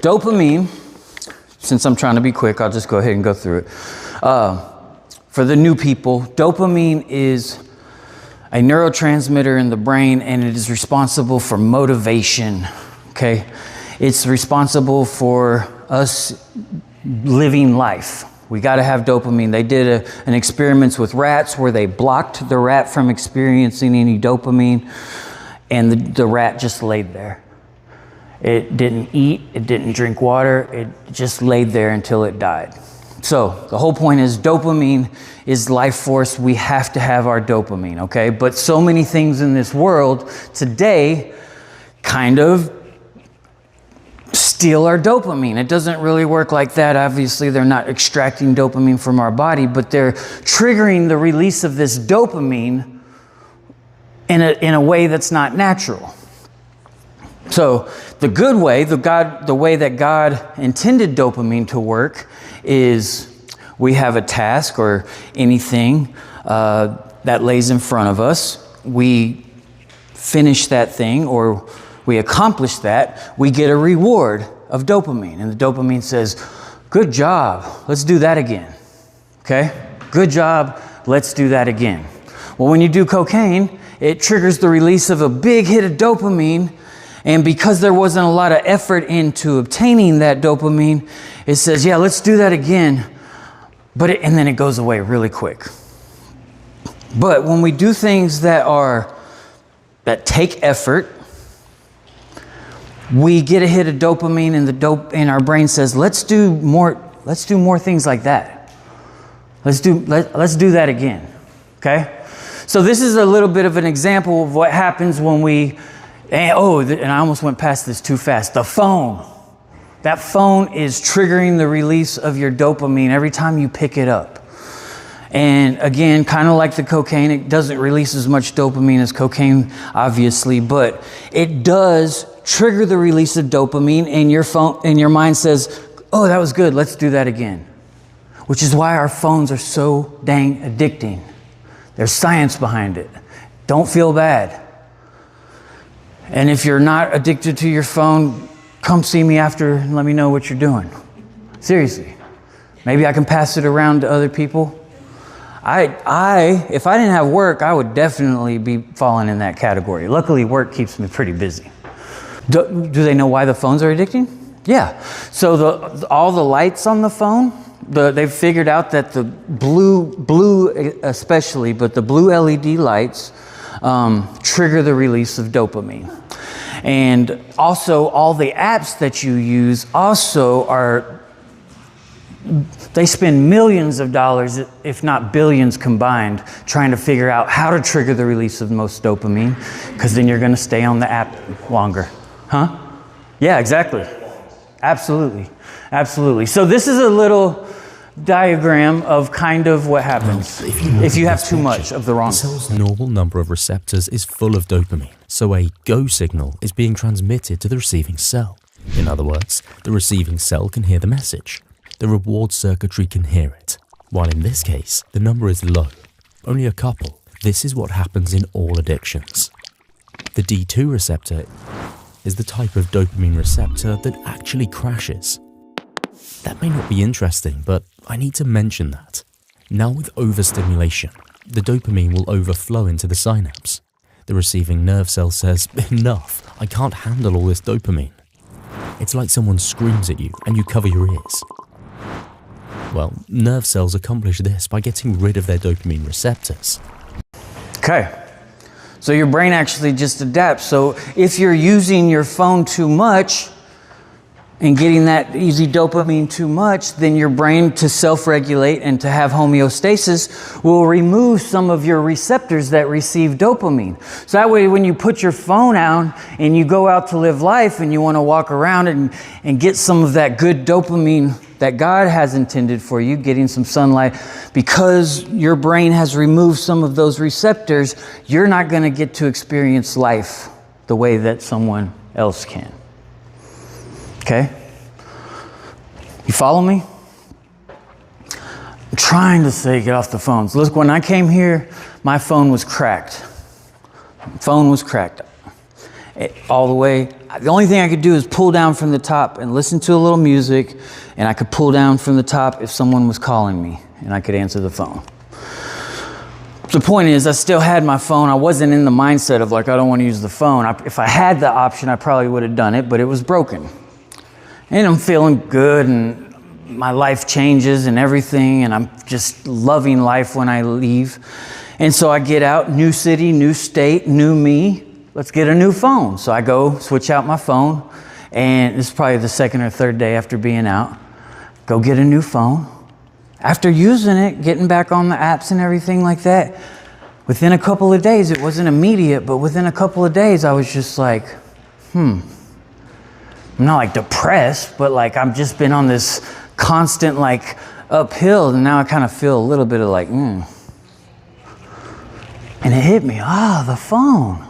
Dopamine, since I'm trying to be quick, I'll just go ahead and go through it. For the new people, dopamine is a neurotransmitter in the brain, and it is responsible for motivation, okay? It's responsible for us living life. We got to have dopamine. They did an experiments with rats where they blocked the rat from experiencing any dopamine, and the rat just laid there. It didn't eat, it didn't drink water, it just laid there until it died. So the whole point is dopamine is life force. We have to have our dopamine, okay? But so many things in this world today kind of steal our dopamine. It doesn't really work like that. Obviously, they're not extracting dopamine from our body, but they're triggering the release of this dopamine in a way that's not natural. So the good way, the way that God intended dopamine to work is we have a task or anything that lays in front of us. We finish that thing or we accomplish that, we get a reward of dopamine. And the dopamine says, good job, let's do that again. Okay? Good job, let's do that again. Well, when you do cocaine, it triggers the release of a big hit of dopamine. And because there wasn't a lot of effort into obtaining that dopamine, it says, yeah, let's do that again. And then it goes away really quick. But when we do things that take effort, we get a hit of dopamine and our brain says, let's do more things like that. Let's do that again. Okay? So this is a little bit of an example of what happens when and I almost went past this too fast. The phone. That phone is triggering the release of your dopamine every time you pick it up. And again, kind of like the cocaine, it doesn't release as much dopamine as cocaine, obviously, but it does trigger the release of dopamine, and your mind says, oh, that was good, let's do that again. Which is why our phones are so dang addicting. There's science behind it. Don't feel bad. And if you're not addicted to your phone, come see me after and let me know what you're doing. Seriously. Maybe I can pass it around to other people. If I didn't have work, I would definitely be falling in that category. Luckily, work keeps me pretty busy. Do they know why the phones are addicting? Yeah. So all the lights on the phone, they've figured out that the blue especially, but the blue LED lights trigger the release of dopamine. And also all the apps that you use they spend millions of dollars, if not billions combined, trying to figure out how to trigger the release of the most dopamine, because then you're going to stay on the app longer. Huh? Yeah, exactly. Absolutely. Absolutely. So this is a little diagram of kind of what happens if you have too much of the wrong. The cell's normal number of receptors is full of dopamine, so a go signal is being transmitted to the receiving cell. In other words, the receiving cell can hear the message. The reward circuitry can hear it. While in this case, the number is low, only a couple. This is what happens in all addictions. The D2 receptor is the type of dopamine receptor that actually crashes. That may not be interesting, but I need to mention that. Now with overstimulation, the dopamine will overflow into the synapse. The receiving nerve cell says, enough, I can't handle all this dopamine. It's like someone screams at you and you cover your ears. Well, nerve cells accomplish this by getting rid of their dopamine receptors. Okay. So your brain actually just adapts. So if you're using your phone too much and getting that easy dopamine too much, then your brain, to self-regulate and to have homeostasis, will remove some of your receptors that receive dopamine. So that way when you put your phone out and you go out to live life and you want to walk around and get some of that good dopamine that God has intended for you, getting some sunlight, because your brain has removed some of those receptors, you're not going to get to experience life the way that someone else can. Okay? You follow me? I'm trying to say get off the phones. Look, when I came here, my phone was cracked. all the way. The only thing I could do is pull down from the top and listen to a little music, and I could pull down from the top if someone was calling me, and I could answer the phone. The point is, I still had my phone. I wasn't in the mindset of like, I don't want to use the phone. If I had the option, I probably would have done it, but it was broken. And I'm feeling good, and my life changes and everything, and I'm just loving life when I leave. And so I get out, new city, new state, new me. Let's get a new phone. So I go switch out my phone, and this is probably the second or third day after being out. Go get a new phone. After using it, getting back on the apps and everything like that, within a couple of days, it wasn't immediate, but within a couple of days, I was just like, I'm not like depressed, but like I've just been on this constant like uphill, and now I kind of feel a little bit of like, And it hit me, the phone.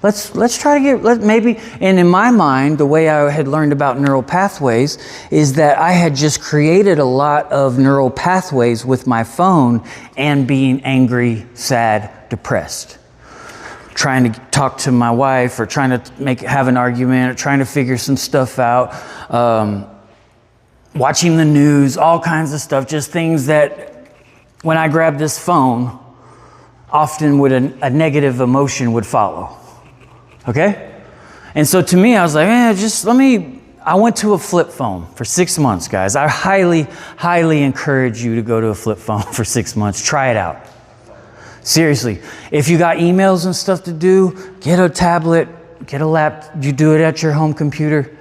Let's try to get, maybe, and in my mind, the way I had learned about neural pathways is that I had just created a lot of neural pathways with my phone and being angry, sad, depressed. Trying to talk to my wife, or trying to have an argument, or trying to figure some stuff out, watching the news, all kinds of stuff, just things that when I grabbed this phone, often a negative emotion would follow. Okay? And so to me, I was like, I went to a flip phone for 6 months, guys. I highly, highly encourage you to go to a flip phone for 6 months. Try it out. Seriously. If you got emails and stuff to do, get a tablet, get a laptop, you do it at your home computer.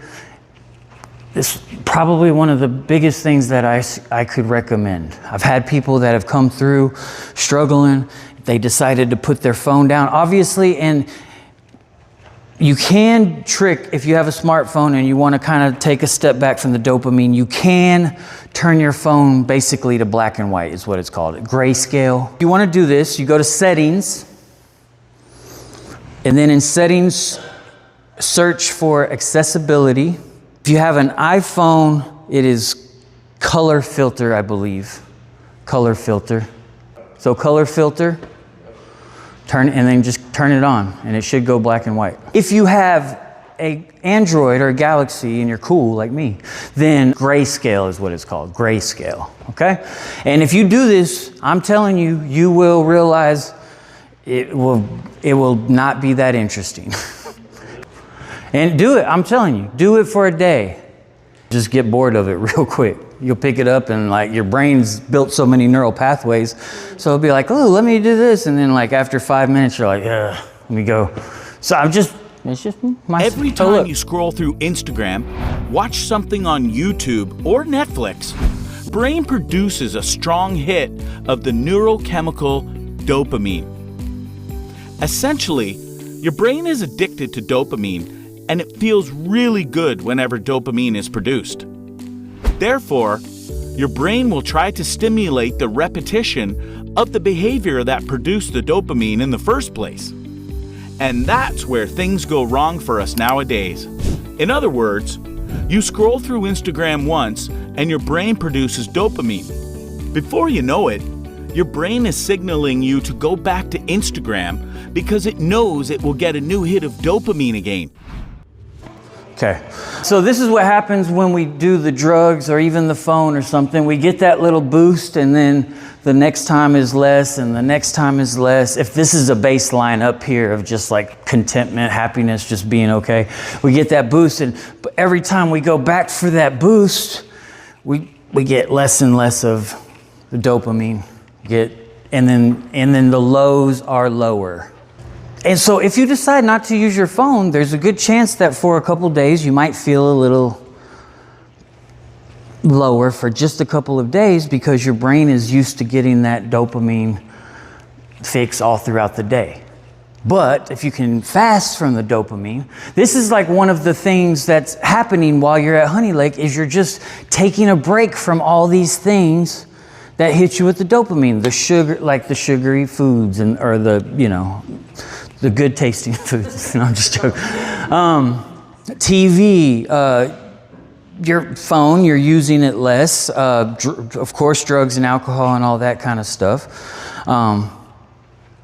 This is probably one of the biggest things that I could recommend. I've had people that have come through struggling. They decided to put their phone down. Obviously, and you can trick, if you have a smartphone and you want to kind of take a step back from the dopamine, you can turn your phone basically to black and white is what it's called, grayscale. If you want to do this, you go to settings, and then in settings, search for accessibility. If you have an iPhone, it is color filter, I believe. Color filter. So color filter. And then just turn it on, and it should go black and white. If you have a Android or a Galaxy and you're cool like me, then grayscale is what it's called, grayscale, okay? And if you do this, I'm telling you, you will realize it will not be that interesting. And do it, I'm telling you, do it for a day. Just get bored of it real quick. You'll pick it up, and like your brain's built so many neural pathways. So it'll be like, oh, let me do this. And then like after 5 minutes, you're like, yeah, let me go. So it's just my... Every time you scroll through Instagram, watch something on YouTube or Netflix, brain produces a strong hit of the neurochemical dopamine. Essentially, your brain is addicted to dopamine, and it feels really good whenever dopamine is produced. Therefore, your brain will try to stimulate the repetition of the behavior that produced the dopamine in the first place. And that's where things go wrong for us nowadays. In other words, you scroll through Instagram once and your brain produces dopamine. Before you know it, your brain is signaling you to go back to Instagram because it knows it will get a new hit of dopamine again. Okay, so this is what happens when we do the drugs or even the phone or something. We get that little boost, and then the next time is less, and the next time is less. If this is a baseline up here of just like contentment, happiness, just being okay, we get that boost, but every time we go back for that boost, we get less and less of the dopamine. And then the lows are lower. And so if you decide not to use your phone, there's a good chance that for a couple days you might feel a little lower for just a couple of days because your brain is used to getting that dopamine fix all throughout the day. But if you can fast from the dopamine, this is like one of the things that's happening while you're at Honey Lake is you're just taking a break from all these things that hit you with the dopamine, the sugar, like the sugary foods or the good tasting foods. No, I'm just joking. TV, your phone, you're using it less. Of course, drugs and alcohol and all that kind of stuff.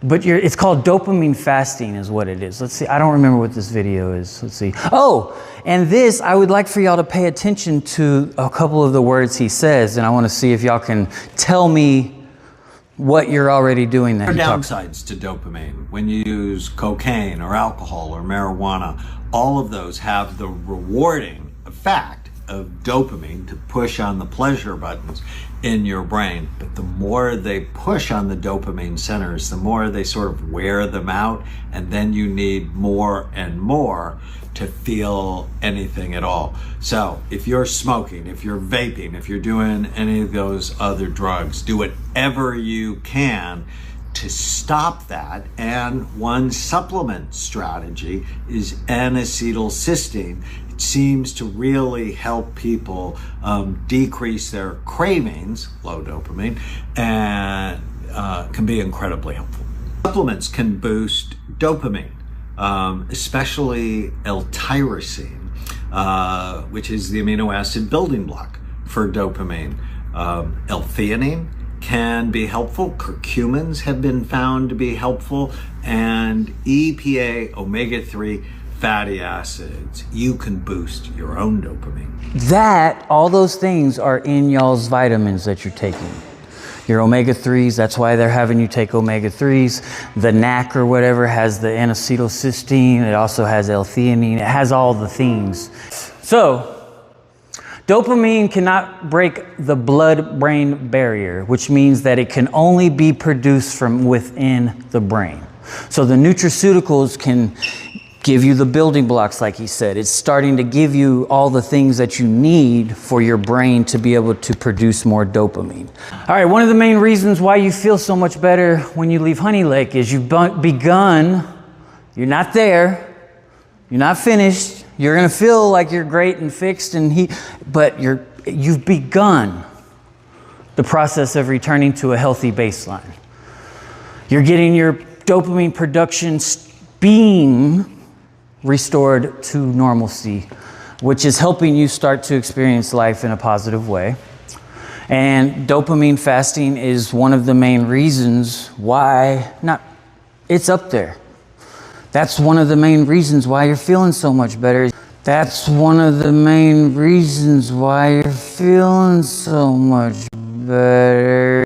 But it's called dopamine fasting is what it is. Let's see, I don't remember what this video is. Let's see. Oh, and this, I would like for y'all to pay attention to a couple of the words he says, and I want to see if y'all can tell me what you're already doing that There are he talks. downsides to dopamine. When you use cocaine or alcohol or marijuana, all of those have the rewarding effect of dopamine to push on the pleasure buttons in your brain. But the more they push on the dopamine centers, the more they sort of wear them out, and then you need more and more to feel anything at all. So if you're smoking, if you're vaping, if you're doing any of those other drugs, do whatever you can to stop that. And one supplement strategy is N-acetylcysteine. It seems to really help people decrease their cravings, low dopamine, and can be incredibly helpful. Supplements can boost dopamine, especially L-tyrosine, which is the amino acid building block for dopamine. L-theanine can be helpful. Curcumins have been found to be helpful, and EPA, omega-3 fatty acids. You can boost your own dopamine. All those things are in y'all's vitamins that you're taking. Your omega-3s, that's why they're having you take omega-3s. The NAC or whatever has the N-acetylcysteine. It also has L-theanine. It has all the things. So, dopamine cannot break the blood-brain barrier, which means that it can only be produced from within the brain. So the nutraceuticals can give you the building blocks, like he said. It's starting to give you all the things that you need for your brain to be able to produce more dopamine. All right, one of the main reasons why you feel so much better when you leave Honey Lake is you've begun, you're not there, you're not finished, you're gonna feel like you're great and fixed, but you've begun the process of returning to a healthy baseline. You're getting your dopamine production being restored to normalcy, which is helping you start to experience life in a positive way. And dopamine fasting is one of the main reasons why, it's up there. That's one of the main reasons why you're feeling so much better. That's one of the main reasons why you're feeling so much better.